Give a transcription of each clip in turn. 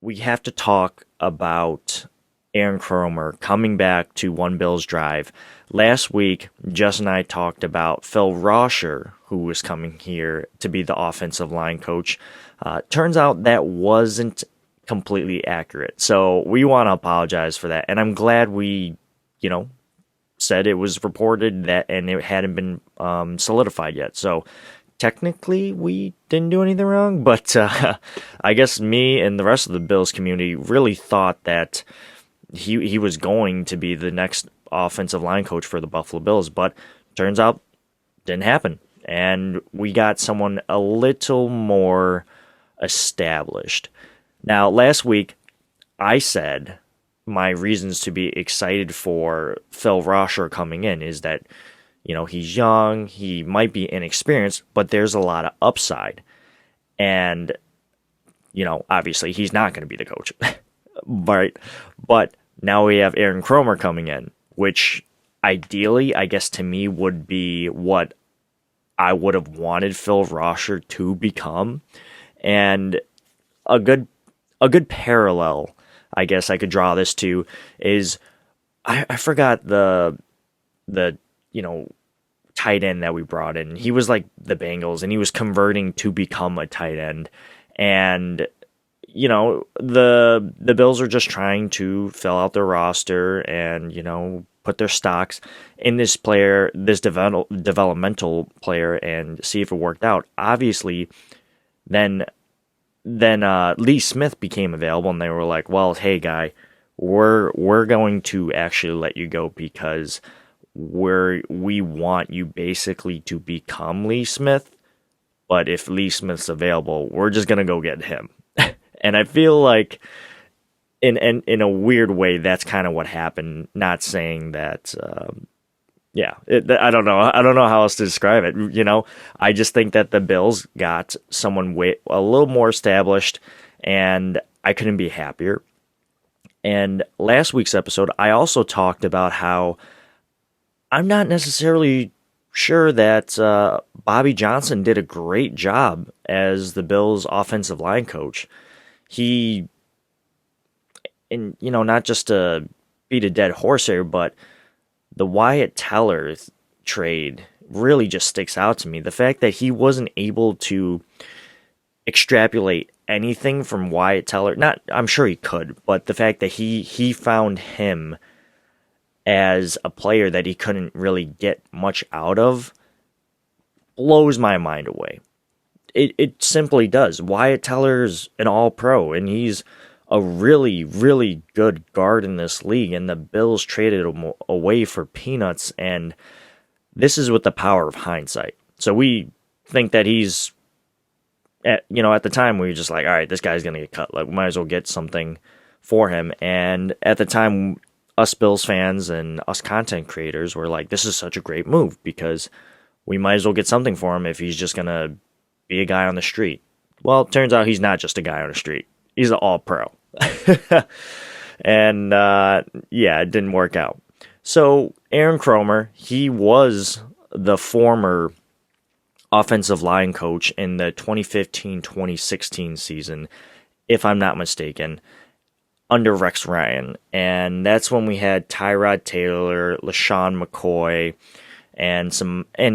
we have to talk about Aaron Kromer coming back to One Bills Drive. Last week, Jess and I talked about Phil Rosher, who was coming here to be the offensive line coach. Turns out that wasn't completely accurate. So we want to apologize for that. And I'm glad we, you know, said it was reported that and it hadn't been solidified yet. So technically we didn't do anything wrong, but I guess me and the rest of the Bills community really thought that he was going to be the next offensive line coach for the Buffalo Bills, but turns out didn't happen. And we got someone a little more established. Now, last week I said my reasons to be excited for Phil Rosher coming in is that he's young, he might be inexperienced, but there's a lot of upside. And, obviously he's not going to be the coach, right? But now we have Aaron Kromer coming in, which ideally, I guess to me, would be what I would have wanted Phil Rosher to become. And a good parallel, I guess I could draw this to is I forgot the tight end that we brought in. He was like the Bengals, and he was converting to become a tight end. And the Bills are just trying to fill out their roster and put their stocks in this player, this developmental player, and see if it worked out. Obviously, then Lee Smith became available, and they were like, "Well, hey, guy, we're going to actually let you go because we want you basically to become Lee Smith, but if Lee Smith's available, we're just gonna go get him." And I feel like in a weird way, that's kind of what happened. Not saying that, I don't know. I don't know how else to describe it. I just think that the Bills got someone a little more established, and I couldn't be happier. And last week's episode, I also talked about how I'm not necessarily sure that Bobby Johnson did a great job as the Bills' offensive line coach. Not just to beat a dead horse here, but the Wyatt Teller trade really just sticks out to me. The fact that he wasn't able to extrapolate anything from Wyatt Teller, I'm sure he could, but the fact that he found him as a player that he couldn't really get much out of blows my mind away. It simply does. Wyatt Teller's an all-pro, and he's a really, really good guard in this league, and the Bills traded him away for peanuts, and this is with the power of hindsight. So we think that he's, at the time, we were just like, all right, this guy's going to get cut. Like, we might as well get something for him. And at the time, us Bills fans and us content creators were like, this is such a great move because we might as well get something for him if he's just going to be a guy on the street. Well, it turns out he's not just a guy on the street. He's an all-pro. And, it didn't work out. So, Aaron Kromer, he was the former offensive line coach in the 2015-2016 season, if I'm not mistaken, under Rex Ryan. And that's when we had Tyrod Taylor, LaShawn McCoy, and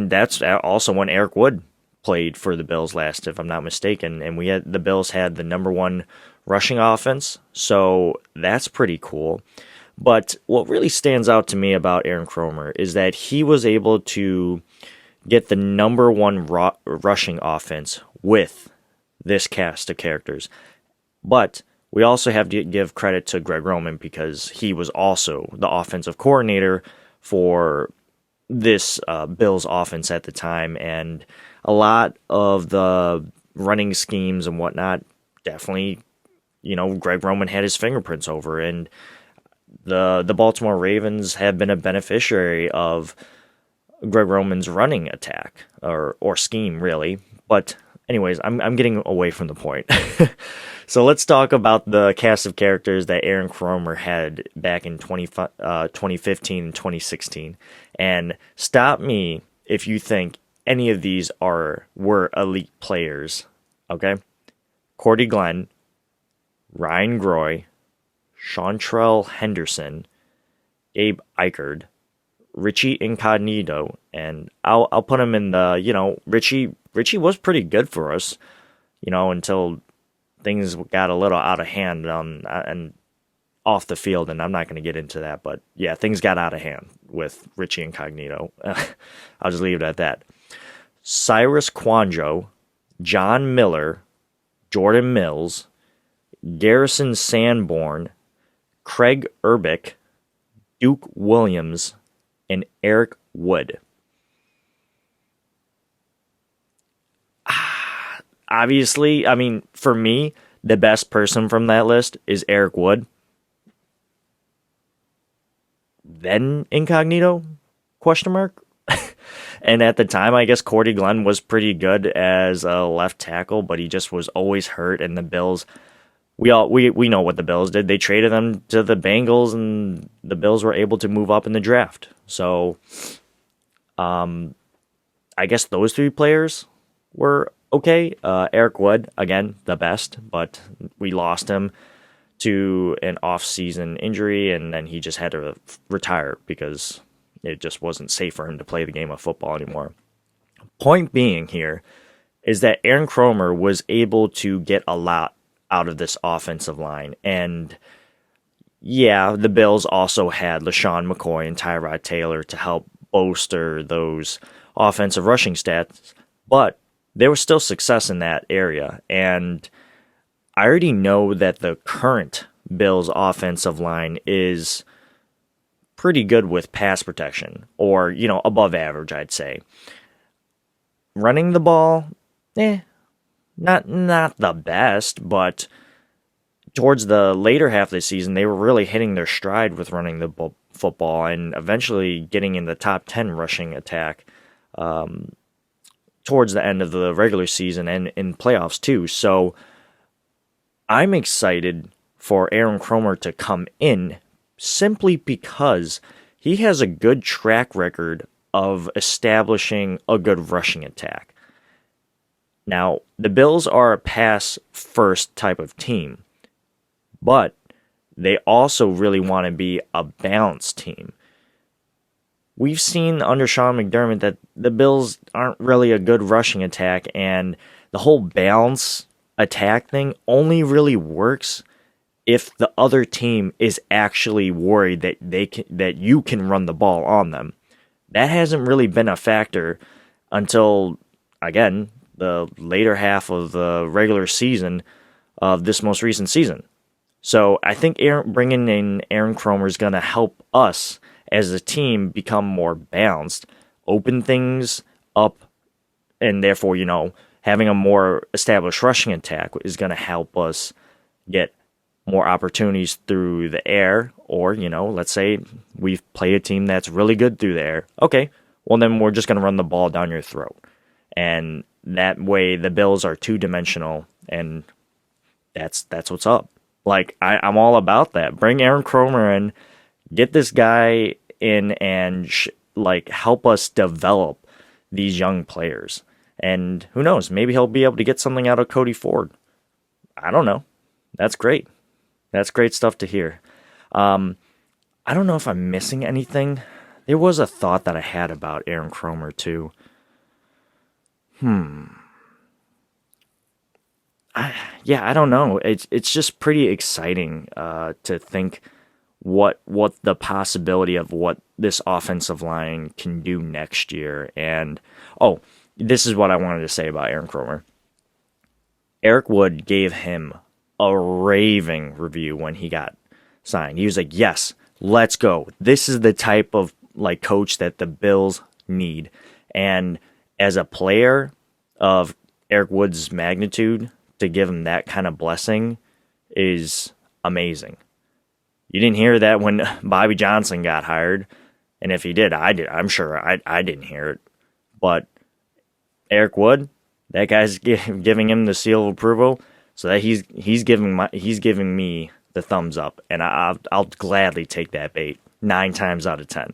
that's also when Eric Wood played for the Bills last, if I'm not mistaken. And the Bills had the number one rushing offense, so that's pretty cool. But what really stands out to me about Aaron Kromer is that he was able to get the number one rushing offense with this cast of characters. But we also have to give credit to Greg Roman because he was also the offensive coordinator for this Bills offense at the time, and a lot of the running schemes and whatnot definitely, Greg Roman had his fingerprints over, and the Baltimore Ravens have been a beneficiary of Greg Roman's running attack or scheme, really. But anyways, I'm getting away from the point. So let's talk about the cast of characters that Aaron Kromer had back in 2015 and 2016. And stop me if you think any of these were elite players. Okay? Cordy Glenn, Ryan Groy, Chantrell Henderson, Gabe Eichard, Richie Incognito, and I'll put him in the, Richie was pretty good for us, until things got a little out of hand and off the field, and I'm not going to get into that, but yeah, things got out of hand with Richie Incognito. I'll just leave it at that. Cyrus Quanjo, John Miller, Jordan Mills, Garrison Sanborn, Craig Urbick, Duke Williams, and Eric Wood. Obviously, I mean, for me, the best person from that list is Eric Wood. Then Incognito? Question mark? And at the time, I guess Cordy Glenn was pretty good as a left tackle, but he just was always hurt. And the Bills, we know what the Bills did. They traded them to the Bengals, and the Bills were able to move up in the draft. So, I guess those three players were okay. Eric Wood, again, the best, but we lost him to an off-season injury, and then he just had to retire because it just wasn't safe for him to play the game of football anymore. Point being here is that Aaron Kromer was able to get a lot out of this offensive line. And yeah, the Bills also had LaShawn McCoy and Tyrod Taylor to help bolster those offensive rushing stats, but there was still success in that area. And I already know that the current Bills offensive line is pretty good with pass protection, or, above average, I'd say. Running the ball, not the best, but towards the later half of the season, they were really hitting their stride with running the football and eventually getting in the top 10 rushing attack towards the end of the regular season and in playoffs too. So I'm excited for Aaron Kromer to come in simply because he has a good track record of establishing a good rushing attack. Now, the Bills are a pass-first type of team, but they also really want to be a balanced team. We've seen under Sean McDermott that the Bills aren't really a good rushing attack, and the whole balance attack thing only really works if the other team is actually worried that you can run the ball on them. That hasn't really been a factor until, again, the later half of the regular season of this most recent season. So I think bringing in Aaron Kromer is going to help us as a team become more balanced, open things up, and therefore, having a more established rushing attack is going to help us get more opportunities through the air, or, let's say we play a team that's really good through the air. Okay, well then we're just going to run the ball down your throat. And that way the Bills are two-dimensional, and that's what's up. Like, I'm all about that. Bring Aaron Kromer in, get this guy in, and help us develop these young players. And who knows, maybe he'll be able to get something out of Cody Ford. I don't know. That's great. That's great stuff to hear. I don't know if I'm missing anything. There was a thought that I had about Aaron Kromer too. I don't know. It's just pretty exciting to think what the possibility of what this offensive line can do next year. And this is what I wanted to say about Aaron Kromer. Eric Wood gave him a raving review when he got signed. He was like, "Yes, let's go. This is the type of coach that the Bills need." And as a player of Eric Wood's magnitude, to give him that kind of blessing is amazing. You didn't hear that when Bobby Johnson got hired, and if he did, I did. I'm sure I didn't hear it. But Eric Wood, that guy's giving him the seal of approval, so that he's giving me the thumbs up, and I'll gladly take that bait 9 times out of 10.